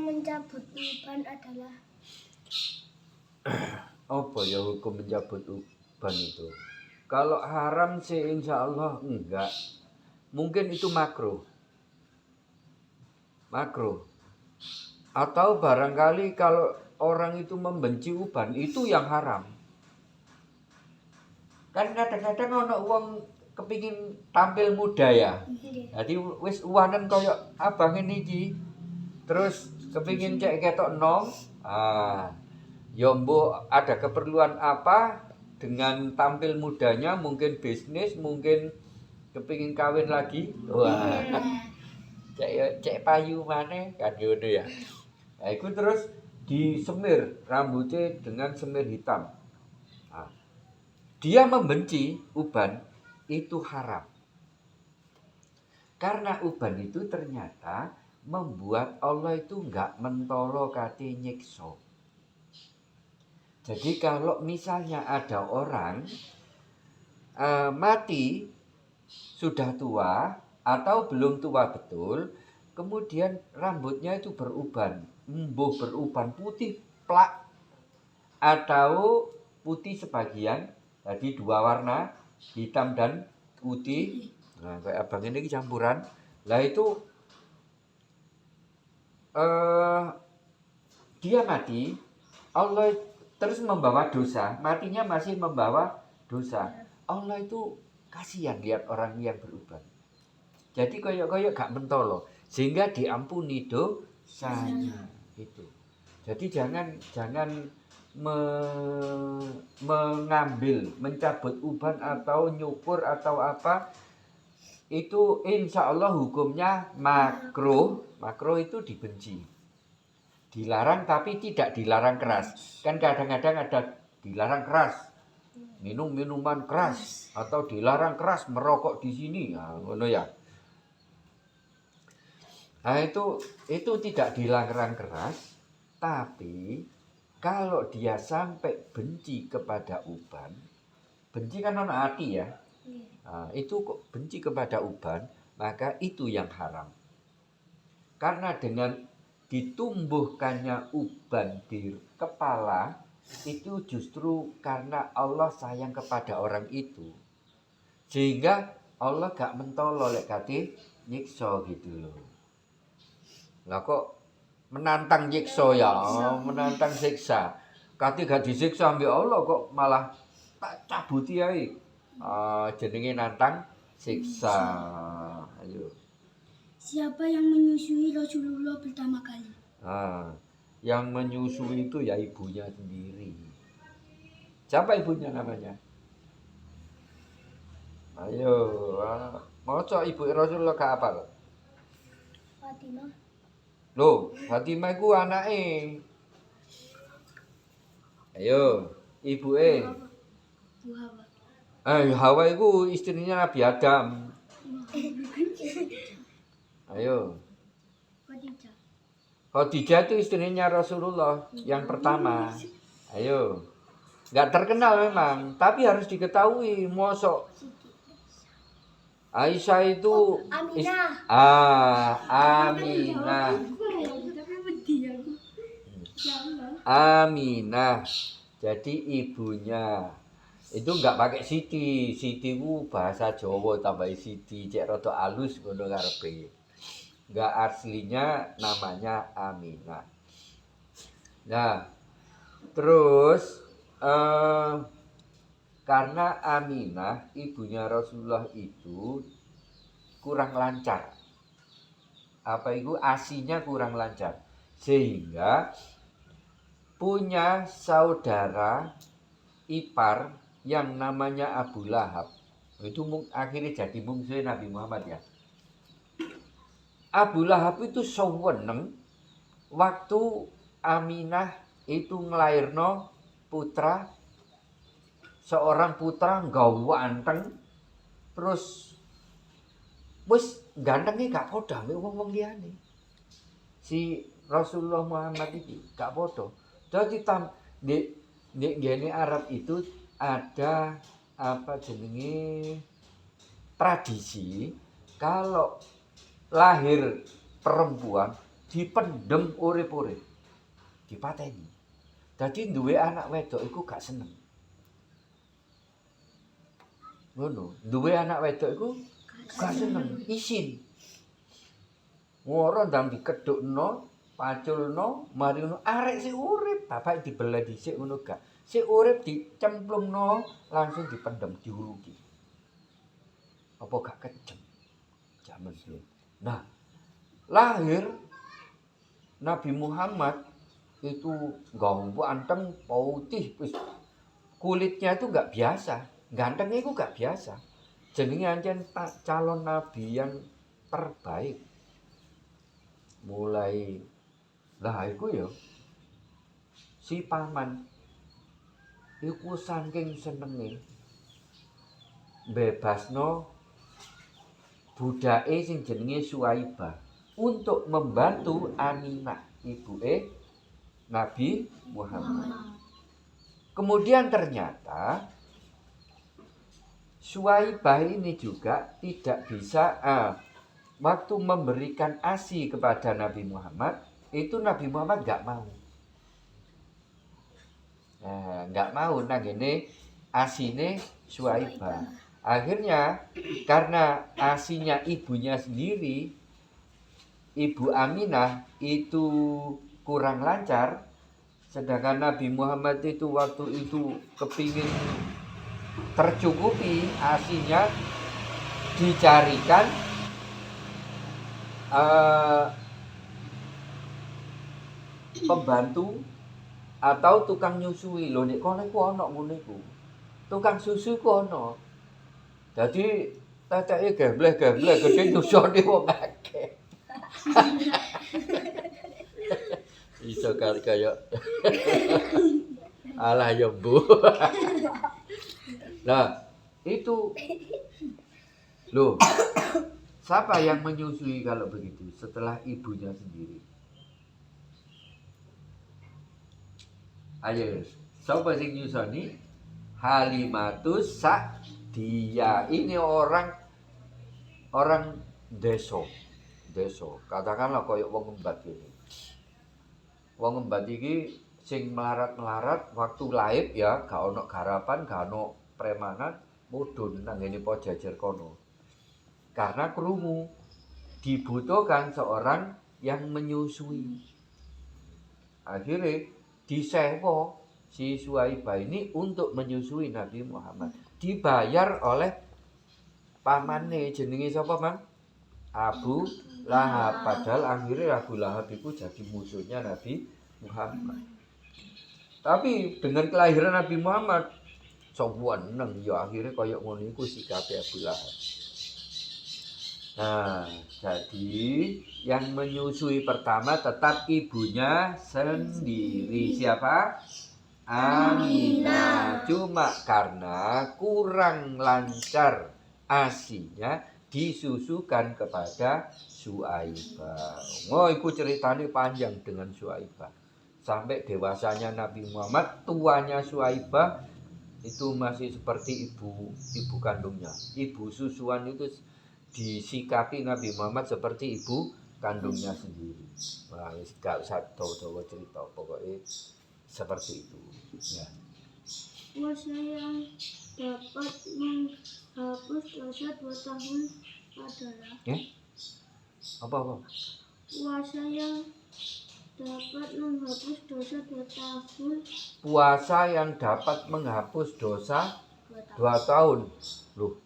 mencabut uban adalah apa ya hukum mencabut uban itu? Kalau haram sih insya Allah enggak. Mungkin itu makruh. Atau barangkali kalau orang itu membenci uban itu yang haram. Kan kadang-kadang ono wong kepingin tampil muda ya. Jadi wis uwanen koyo abang ini iki. Terus kepingin cek ketok nom. Ya mbok ada keperluan apa dengan tampil mudanya, mungkin bisnis, mungkin kepingin kawin lagi. Wah. Cek payu maneh kan ngono ya. Nah, itu terus disemir rambutnya dengan semir hitam. Nah, dia membenci uban itu haram. Karena uban itu ternyata membuat Allah itu enggak mentolo kate nyiksa. Jadi kalau misalnya ada orang mati sudah tua atau belum tua betul, kemudian rambutnya itu beruban, beruban putih plak atau putih sebagian, jadi dua warna, hitam dan putih. Nah, kayak abang ini campuran. Lah itu dia mati, Allah terus membawa dosa, matinya masih membawa dosa. Allah itu kasihan lihat orang yang beruban. Jadi koyok-koyok gak mentolo, sehingga diampuni dosanya itu. Jadi jangan mengambil, mencabut uban atau nyukur atau apa, itu insya Allah hukumnya makruh. Makruh itu dibenci, dilarang tapi tidak dilarang keras. Kan kadang-kadang ada dilarang keras, minum minuman keras, atau dilarang keras merokok di sini, ngono ya. Nah itu tidak dilarang keras, tapi kalau dia sampai benci kepada uban, benci kan ono hati ya. Nah, itu kok benci kepada uban, maka itu yang haram. Karena dengan ditumbuhkannya uban di kepala, itu justru karena Allah sayang kepada orang itu. Sehingga Allah gak mentolo lek kate nyiksa gitu loh. Lah kok menantang nyiksa ya, menantang siksa. Kate gak disiksa ambek Allah kok malah tak cabuti ae. Jenenge nantang siksa. Ayo. Siapa yang menyusui Rasulullah pertama kali? Yang menyusui itu ya ibunya sendiri. Siapa ibunya namanya? Ayo, maca ibu Rasulullah gak apal? Fatimah. Loh, Fatimah iku anake. Ayo, ibuke. Bu Hawa. Hawa iku istrinya Nabi Adam. Ayo. Khadijah. Khadijah itu istrinya Rasulullah yang pertama. Ayo. Enggak terkenal memang, tapi harus diketahui. Mosok Aisyah itu Aminah. Aminah. Aminah. Jadi ibunya itu enggak pakai Siti. Siti ku bahasa Jawa tambah Siti, cek rada alus ngono karepe. Enggak, aslinya namanya Aminah. Nah, terus karena Aminah ibunya Rasulullah itu kurang lancar. Apa itu? Asinya kurang lancar. Sehingga punya saudara ipar yang namanya Abu Lahab. Itu akhirnya jadi musuh Nabi Muhammad ya. Abu Lahab itu seweneng waktu Aminah itu ngelairno putra, seorang putra ganteng, terus wis gantengnya gak podo ambek wong-wong liyane. Si Rasulullah Muhammad iki gak podo. Jadi di ngene Arab itu ada apa jenenge tradisi kalau lahir perempuan dipendem urip-urip, dipateni. Dadi duwe anak wedok iku gak seneng. Ngono, duwe anak wedok iku gak seneng, isin. Ngoro ndang dikedukno, paculno, mari ngono arek sing urip, bapak dibelah dhisik ngono gak. Sing urip dicemplungno langsung dipendem diuruki. Apa gak kejem? Jaman biyen. Nah, lahir Nabi Muhammad itu gombo anteng putih, kulitnya itu nggak biasa, gantengnya itu nggak biasa. Jenenge ancen calon nabi yang terbaik. Mulai lah iku ya si paman iku saking senenge bebasno budake sing jenenge Suwaibah untuk membantu Aminah ibuke Nabi Muhammad. Kemudian ternyata Suwaibah ini juga tidak bisa waktu memberikan ASI kepada Nabi Muhammad, itu Nabi Muhammad nggak mau. Nggak mau nanggene ASIne Suwaibah. Akhirnya karena ASInya ibunya sendiri, Ibu Aminah itu kurang lancar, sedangkan Nabi Muhammad itu waktu itu kepingin tercukupi ASInya, dicarikan pembantu atau tukang nyusui. Lho nek kono iku ana ngono iku. Tukang susu iku ana. Dadi teteke gembleh-gembleh gede nyusoni wong akeh. Iso kaya alah ya Bu. Nah, itu loh. Siapa yang menyusui kalau begitu setelah ibunya sendiri? Ayo, siapa sing nyusoni? Halimatus Sa'diyah. Ini orang desa. Katakanlah koyo wong ngembat iki. Wong ngembat iki sing melarat-melarat waktu laib ya, gak ono garapan, gak ono premanan, mudhun nang ngene po jajar kono. Karena krungu dibutuhkan seorang yang menyusui. Akhirnya disewa si Suwaibah ini untuk menyusui Nabi Muhammad. Dibayar oleh pamane, jenenge sapa, Mang? Abu Lahab. Padahal akhirnya Abu Lahab itu jadi musuhnya Nabi Muhammad. Tapi dengan kelahiran Nabi Muhammad, sowan neng ya akhirnya kaya ngono iku sikape Abu Lahab. Nah, jadi yang menyusui pertama tetap ibunya sendiri. Siapa? Aminah. Cuma karena kurang lancar ASInya, disusukan kepada Suwaibah. Oh, itu ceritanya panjang dengan Suwaibah. Sampai dewasanya Nabi Muhammad, tuanya Suwaibah itu masih seperti ibu kandungnya. Ibu susuan itu disikapi Nabi Muhammad seperti ibu kandungnya sendiri. Wah, gak usah tahu cerita, pokoknya seperti itu. Ya. Puasa yang dapat menghapus dosa 2 tahun adalah Apa? puasa yang dapat menghapus dosa 2 tahun. Puasa yang dapat menghapus dosa 2 tahun. Loh.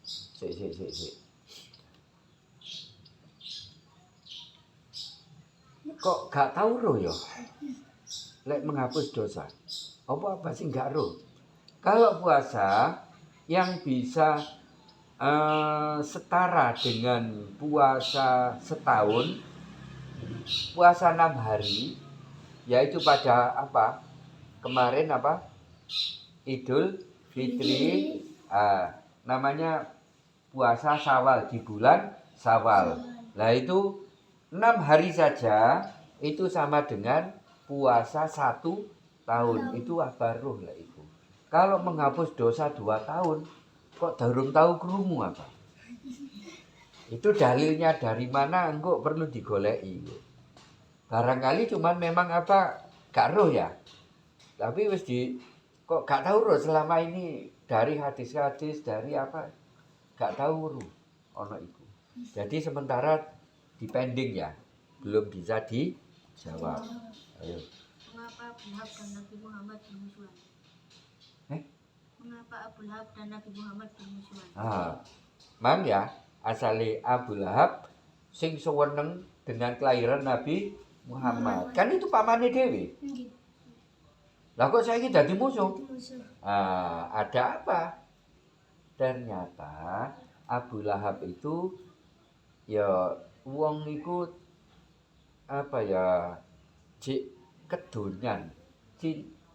Sik. Kok gak tahu roh ya? Lek menghapus dosa. Apa sih gak roh? Kalau puasa yang bisa setara dengan puasa setahun, puasa 6 hari, yaitu pada apa? Kemarin apa? Idul Fitri, namanya puasa Syawal, di bulan Syawal. Nah itu 6 hari saja itu sama dengan puasa 1 tahun. Itu abaruh lah itu. Kalau menghapus dosa 2 tahun, kok durung tahu krungu apa? Itu dalilnya dari mana? Engko perlu digoleki. Barangkali cuman memang apa gak roh ya. Tapi wis kok gak tahu roh selama ini dari hadis-hadis dari apa gak tahu roh ono iku. Jadi sementara dipending ya, belum bisa dijawab. Ayo. Mengapa Abu Lahab dan Nabi Muhammad bermusuhan? Mengapa Abu Lahab dan Nabi Muhammad bermusuhan? Mang ya, asale Abu Lahab sing seweneng dengan kelahiran Nabi Muhammad. Kan itu pamane dhewe. Lah kok saiki dadi musuh? Ada apa? Ternyata Abu Lahab itu ya wong iku apa ya kedonyan.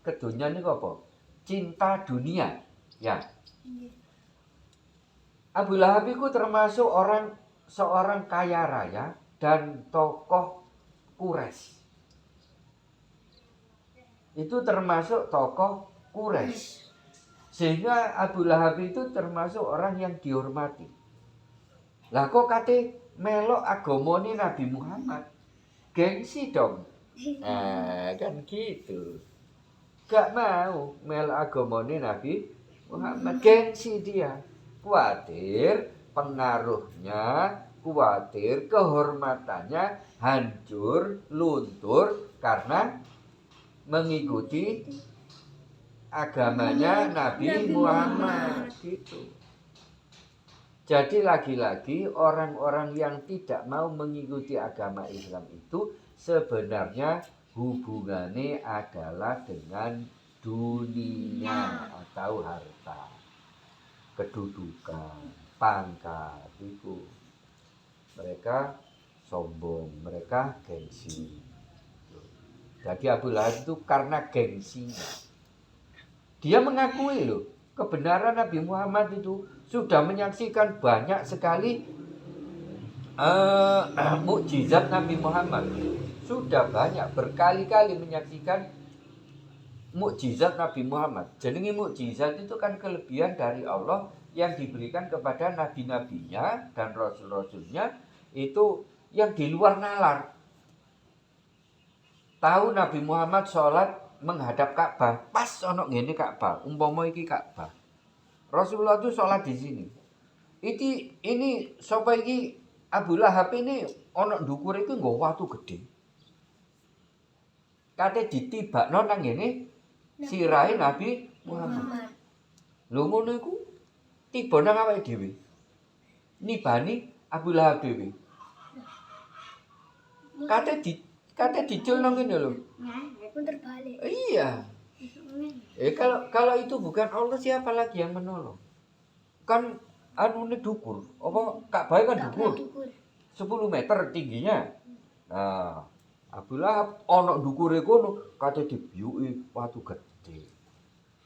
Kedonyan niku apa? Cinta dunia. Ya. Abu Lahab itu termasuk seorang kaya raya dan tokoh Quraisy. Itu termasuk tokoh Quraisy. Sehingga Abu Lahab itu termasuk orang yang dihormati. Lah kok kate melok agamane Nabi Muhammad? Gengsi dong. Kan gitu. Gak mau melok agamane Nabi Muhammad. Gengsi dia. Kuatir pengaruhnya, kuatir kehormatannya hancur, luntur karena mengikuti agamanya Nabi Muhammad gitu. Jadi lagi-lagi orang-orang yang tidak mau mengikuti agama Islam itu sebenarnya hubungannya adalah dengan dunia atau harta, kedudukan, pangkat itu. Mereka sombong, mereka gengsi. Jadi Abu Lahab itu karena gengsinya. Dia mengakui loh, kebenaran Nabi Muhammad itu sudah menyaksikan banyak sekali mukjizat Nabi Muhammad. Sudah banyak berkali-kali menyaksikan mukjizat Nabi Muhammad. Jadi mukjizat itu kan kelebihan dari Allah yang diberikan kepada nabi-nabinya dan rasul-rasulnya itu yang di luar nalar. Tahu Nabi Muhammad sholat menghadap Ka'bah, pas ono ngene Ka'bah, umpama iki Ka'bah. Rasulullah itu sholat di sini. Ini sapa iki Abu Lahab ini ono ndukur iku nggo watu gede. Kate ditibakno nang ngene sirahe Nabi Muhammad. Lho ngono iku tiba nang awake dhewe. Nibani Abu Lahab dhewe. Kate dicul nang ngene lho. Terbalik. Iya. Kalau itu bukan Allah siapa lagi yang menolong? Kan anune dukur. Apa Ka'bah kan dukur. 10 meter tingginya. Nah, Abu Lahab ana ndukure kono kate dibiyuki watu gede.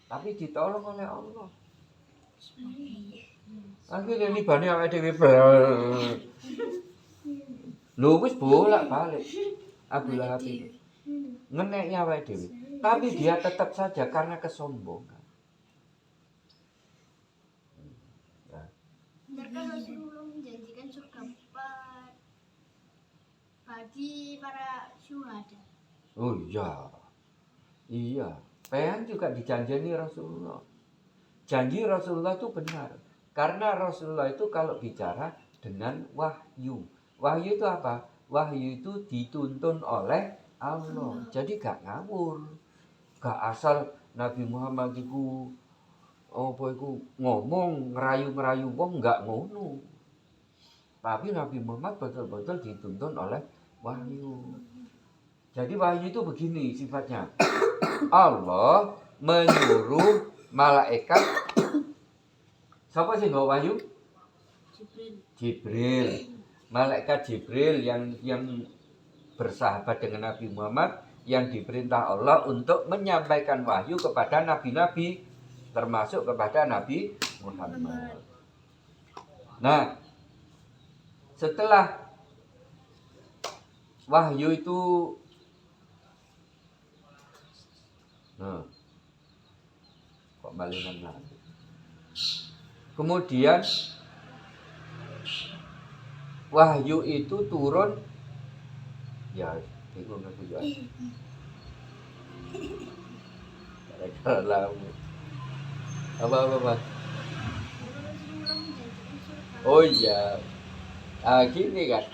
Tapi ditolong oleh Allah. Akhirnya nibane awake dhewe. Lho wis bolak-balik Abu Lahab itu. Ngeneknya awake dhewe. Tapi dia tetap saja karena kesombongan. Benarkah Rasulullah menjanjikan surga bagi para syuhada? Oh iya. Iya. Pean juga dijanjeni Rasulullah. Janji Rasulullah itu benar. Karena Rasulullah itu kalau bicara dengan wahyu. Wahyu itu apa? Wahyu itu dituntun oleh Allah. Jadi gak ngawur. Gak asal Nabi Muhammad itu ngomong ngerayu-ngerayu wong gak ngono. Tapi Nabi Muhammad betul-betul dituntun oleh wahyu. Jadi wahyu itu begini sifatnya. Allah menyuruh malaikat. Siapa sih nggawa wahyu? Jibril. Malaikat Jibril yang bersahabat dengan Nabi Muhammad yang diperintah Allah untuk menyampaikan wahyu kepada nabi-nabi termasuk kepada Nabi Muhammad. Nah, setelah wahyu itu kok malingan lagi. Kemudian wahyu itu turun ya Bingung aku juga. Gara-gara lamu. Apa? Oh iya. Gini kan.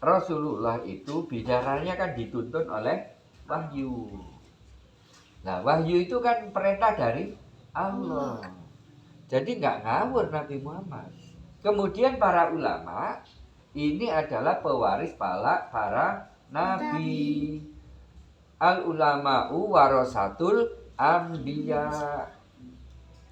Rasulullah itu bicaranya kan dituntun oleh wahyu. Nah, wahyu itu kan perintah dari Allah. Jadi nggak ngawur Nabi Muhammad. Kemudian para ulama ini adalah pewaris para nabi. Al ulama'u warasatul anbiya.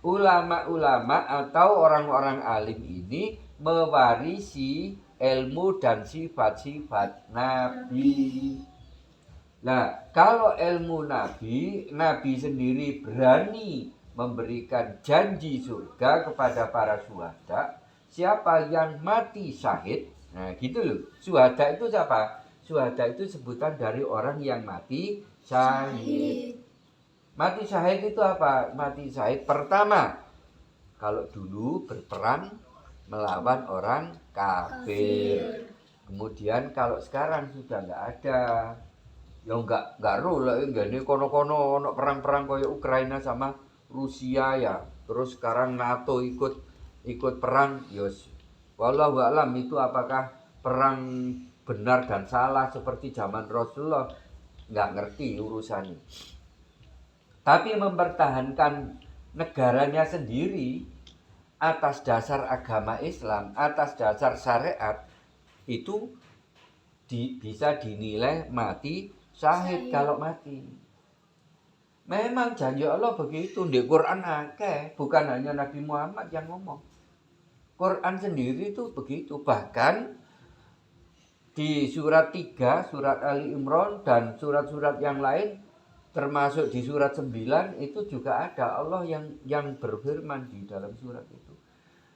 Ulama-ulama atau orang-orang alim ini mewarisi ilmu dan sifat-sifat nabi. Nah, kalau ilmu nabi sendiri berani memberikan janji surga kepada para syuhada. Siapa yang mati syahid, nah gitu loh. Syuhada itu siapa? Syuhada itu sebutan dari orang yang mati syahid. Mati syahid itu apa? Mati syahid pertama, kalau dulu berperang melawan orang kafir. Kemudian kalau sekarang sudah nggak ada, ya nggak roh lah, ini kono-kono ono perang-perang kayak Ukraina sama Rusia ya. Terus sekarang NATO ikut perang, yos. Wallahu a'lam itu apakah perang benar dan salah seperti zaman Rasulullah, nggak ngerti urusannya. Tapi mempertahankan negaranya sendiri atas dasar agama Islam, atas dasar syariat, itu bisa dinilai mati syahid kalau mati. Memang janji Allah begitu. Di Quran akeh, bukan hanya Nabi Muhammad yang ngomong. Quran sendiri itu begitu. Bahkan di surat 3, surat Ali Imran dan surat-surat yang lain, termasuk di surat 9 itu juga ada Allah yang berfirman di dalam surat itu.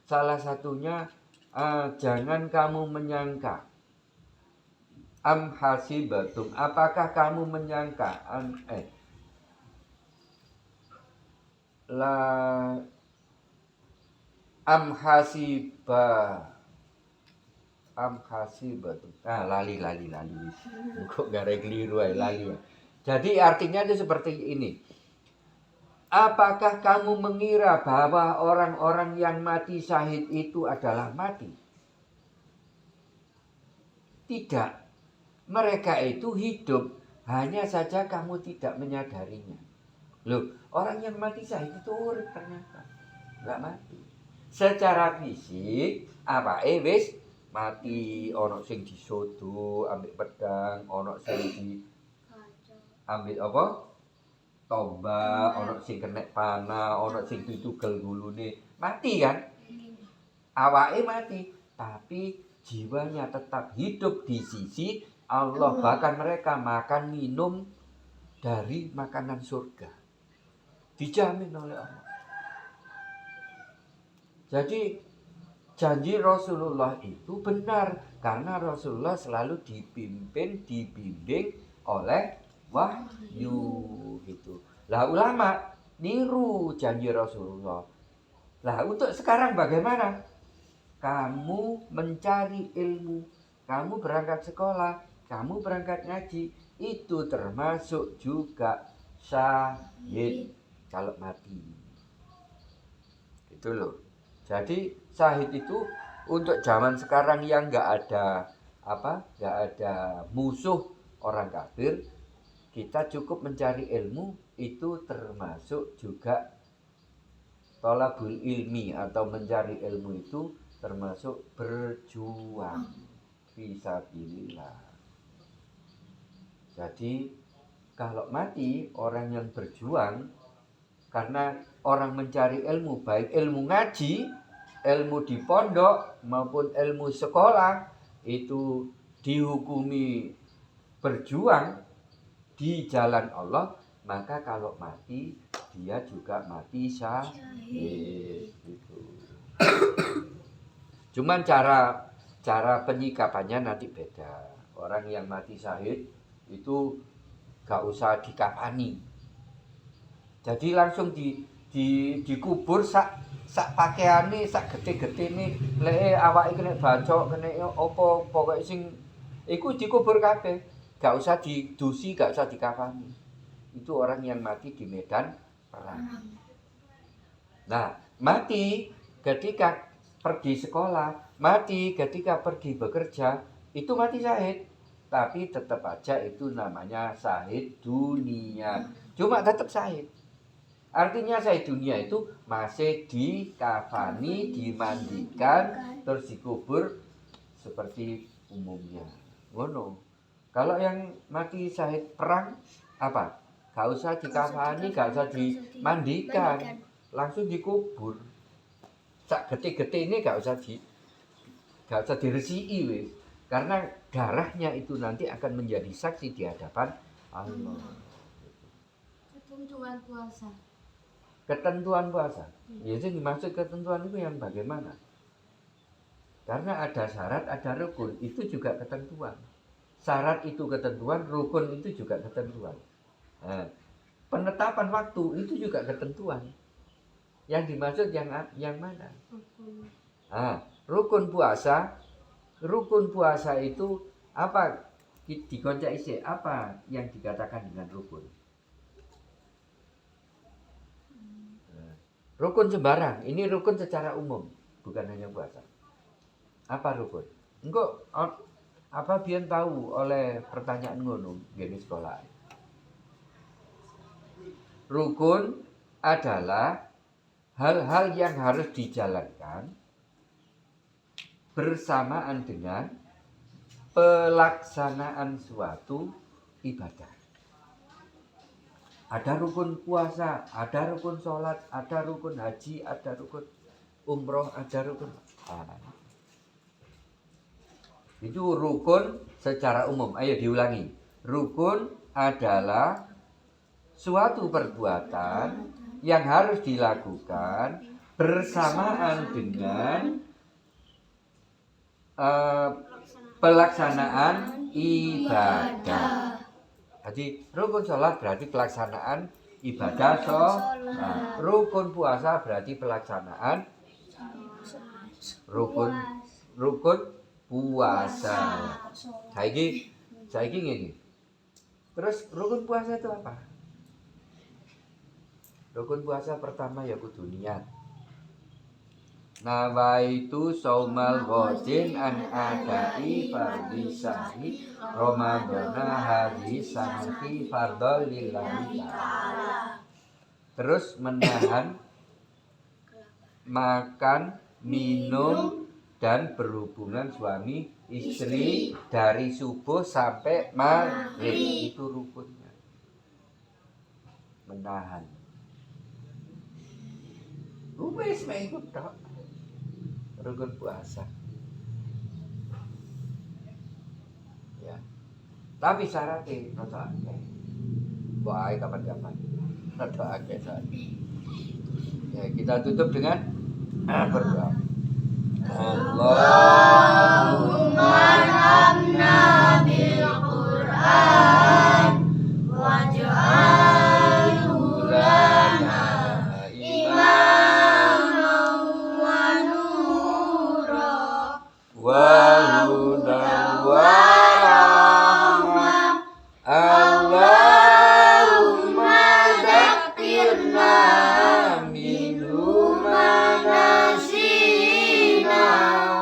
Salah satunya, jangan kamu menyangka. Am hasibatum, apakah kamu menyangka? Am hasibatum. Lali. Kok gak ada keliru lali. Jadi artinya itu seperti ini. Apakah kamu mengira bahwa orang-orang yang mati syahid itu adalah mati? Tidak. Mereka itu hidup, hanya saja kamu tidak menyadarinya. Loh, orang yang mati syahid itu urip ternyata. Enggak mati. Secara fisik, wis mati, ono sing disodo ambek pedang, ono sing di ambil apa? Tombak, ono sing kena panah, ono sing ditugel gulune. Mati kan? Awake mati, tapi jiwanya tetap hidup di sisi Allah. Bahkan mereka makan minum dari makanan surga. Dijamin oleh Allah. Jadi janji Rasulullah itu benar, karena Rasulullah selalu dibimbing oleh wahyu gitu. Lah ulama niru janji Rasulullah. Lah untuk sekarang bagaimana? Kamu mencari ilmu, kamu berangkat sekolah, kamu berangkat ngaji, itu termasuk juga syahid kalau mati. Itu loh. Jadi syahid itu untuk zaman sekarang yang nggak ada musuh orang kafir, kita cukup mencari ilmu, itu termasuk juga thalabul ilmi, atau mencari ilmu itu termasuk berjuang fisabilillah. Jadi kalau mati orang yang berjuang, karena orang mencari ilmu, baik ilmu ngaji, ilmu di pondok maupun ilmu sekolah, itu dihukumi berjuang di jalan Allah, maka kalau mati dia juga mati syahid gitu. Cuman cara penyikapannya nanti beda. Orang yang mati syahid itu gak usah dikafani. Jadi langsung dikubur sak pakaiane, sak gete-getene, lek awake kena bacok, kena apa pokoke sing Iku dikubur kabeh. Gak usah didusi, gak usah dikafani. Itu orang yang mati di medan perang. Nah, mati ketika pergi sekolah, mati ketika pergi bekerja, itu mati syahid. Tapi tetap aja itu namanya syahid dunia. Cuma tetap syahid. Artinya syahid dunia itu masih dikafani, dimandikan, terus dikubur seperti umumnya. Ngono. Kalau yang mati syahid perang apa? Gak usah dikafani, gak usah dimandikan, langsung dikubur. Sak geti-geti ini gak usah diresiki wis. Karena darahnya itu nanti akan menjadi saksi di hadapan Allah. Ketentuan puasa. Ketentuan puasa. Ya, jadi dimaksud ketentuan itu yang bagaimana? Karena ada syarat, ada rukun, itu juga ketentuan. Syarat itu ketentuan, rukun itu juga ketentuan. Nah, penetapan waktu itu juga ketentuan. Yang dimaksud yang mana? Nah, rukun puasa itu apa? Digoncak isi apa yang dikatakan dengan rukun? Rukun sembarang, ini rukun secara umum, bukan hanya puasa. Apa rukun? Engko apa biyen tahu oleh pertanyaan ngono ngene sekolah. Rukun adalah hal-hal yang harus dijalankan bersamaan dengan pelaksanaan suatu ibadah. Ada rukun puasa, ada rukun sholat, ada rukun haji, ada rukun umroh, ada rukun. Itu rukun secara umum. Ayo diulangi. Rukun adalah suatu perbuatan yang harus dilakukan bersamaan dengan pelaksanaan ibadah. Jadi rukun sholat berarti pelaksanaan ibadah sholat. Rukun puasa berarti pelaksanaan rukun puasa. Saiki ngene. Terus rukun puasa itu apa? Rukun puasa pertama ya kudu niat. Nawaitu saumal ghadin an adai fardisani Ramadana hadis sanati fardol lillahi ta'ala. Terus menahan makan, minum, dan berhubungan suami istri dari subuh sampai maghrib. Itu rukunnya. Menahan. Wis ikut tok. Rukun puasa. Ya. Tapi syaratnya rada akeh. Wae kapan-kapan. Rada akeh syaratnya. Ya, kita tutup dengan berdoa. Allahumma arhamna bil Qur'an waj'alhu lana imaman wa nura wa hudan wa rahmah. Allahumma dzakirna minhu ma nasina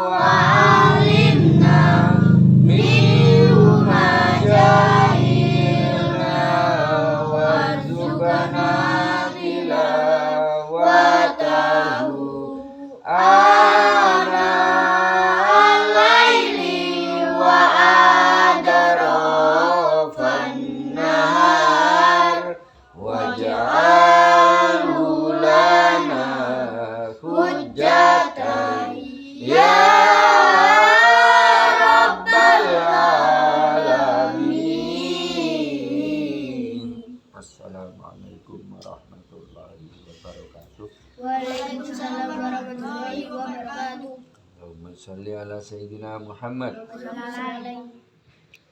wa alimna minhu ma jahilna warzuqna tilawatahu ana al-laili wa adarafan nahar waj'alhu lana hujjatan ya rabbal alamin. Assalamualaikum warahmatullahi wabarakatuh. Waalaikumsalam warahmatullahi wabarakatuh. Allahumma shalli ala sayyidina Muhammad. Assalamualaikum.